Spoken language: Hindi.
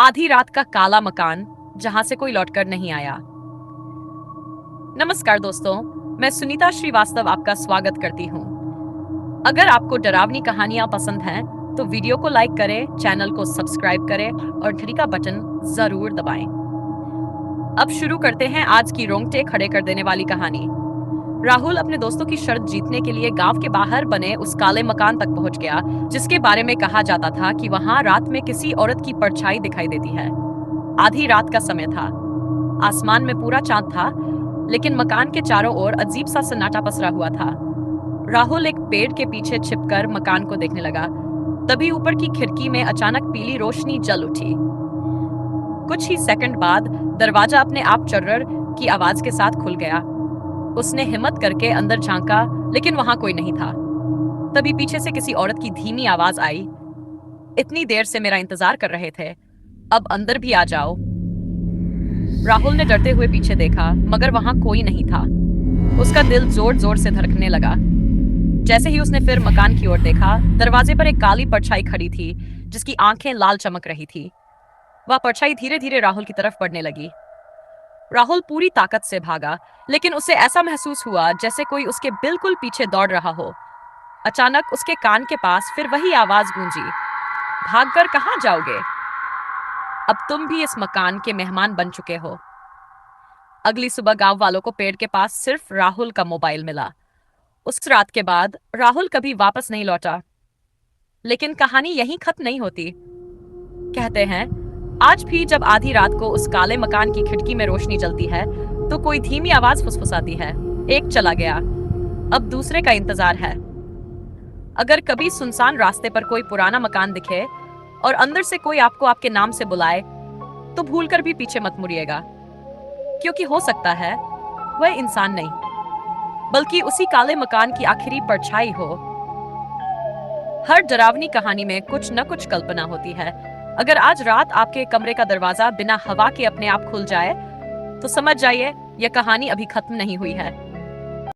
आधी रात का काला मकान जहां से कोई लौटकर नहीं आया। नमस्कार दोस्तों, मैं सुनीता श्रीवास्तव आपका स्वागत करती हूँ। अगर आपको डरावनी कहानियां पसंद हैं तो वीडियो को लाइक करें, चैनल को सब्सक्राइब करें और घंटी का बटन जरूर दबाएं। अब शुरू करते हैं आज की रोंगटे खड़े कर देने वाली कहानी। राहुल अपने दोस्तों की शर्त जीतने के लिए गांव के बाहर बने उस काले मकान तक पहुंच गया जिसके बारे में कहा जाता था कि वहां रात में किसी औरत की परछाई दिखाई देती है। आधी रात का समय था। आसमान में पूरा चांद था, लेकिन मकान के चारों ओर अजीब सा सन्नाटा पसरा हुआ था। राहुल एक पेड़ के पीछे छिपकर मकान को देखने लगा। तभी ऊपर की खिड़की में अचानक पीली रोशनी जल उठी। कुछ ही सेकंड बाद दरवाजा अपने आप चर्रर की आवाज के साथ खुल गया। उसने हिम्मत करके अंदर झांका, लेकिन वहां कोई नहीं था। तभी पीछे से किसी औरत की धीमी आवाज आई, इतनी देर से मेरा इंतजार कर रहे थे, अब अंदर भी आ जाओ। राहुल ने डरते हुए पीछे देखा, मगर वहां कोई नहीं था। उसका दिल जोर जोर से धड़कने लगा। जैसे ही उसने फिर मकान की ओर देखा, दरवाजे पर एक काली परछाई खड़ी थी जिसकी आंखें लाल चमक रही थी। वह परछाई धीरे धीरे राहुल की तरफ बढ़ने लगी। राहुल पूरी ताकत से भागा, लेकिन उसे ऐसा महसूस हुआ जैसे कोई उसके बिल्कुल पीछे दौड़ रहा हो। अचानक उसके कान के पास फिर वही आवाज गूंजी, भागकर कहाँ जाओगे? अब तुम भी इस मकान के मेहमान बन चुके हो। अगली सुबह गांव वालों को पेड़ के पास सिर्फ राहुल का मोबाइल मिला। उस रात के बाद राहुल कभी वापस नहीं लौटा। लेकिन कहानी यहीं खत्म नहीं होती। कहते हैं, आज भी जब आधी रात को उस काले मकान की खिड़की में रोशनी जलती है तो कोई धीमी आवाज फुसफुसाती है, एक चला गया, अब दूसरे का इंतजार है। अगर कभी सुनसान रास्ते पर कोई पुराना मकान दिखे और अंदर से कोई आपको आपके नाम से बुलाए, तो भूलकर भी पीछे मत मुड़िएगा, क्योंकि हो सकता है वह इंसान नहीं, बल्कि उसी काले मकान की आखिरी परछाई हो। हर डरावनी कहानी में कुछ न कुछ कल्पना होती है। अगर आज रात आपके कमरे का दरवाजा बिना हवा के अपने आप खुल जाए, तो समझ जाइए यह कहानी अभी खत्म नहीं हुई है।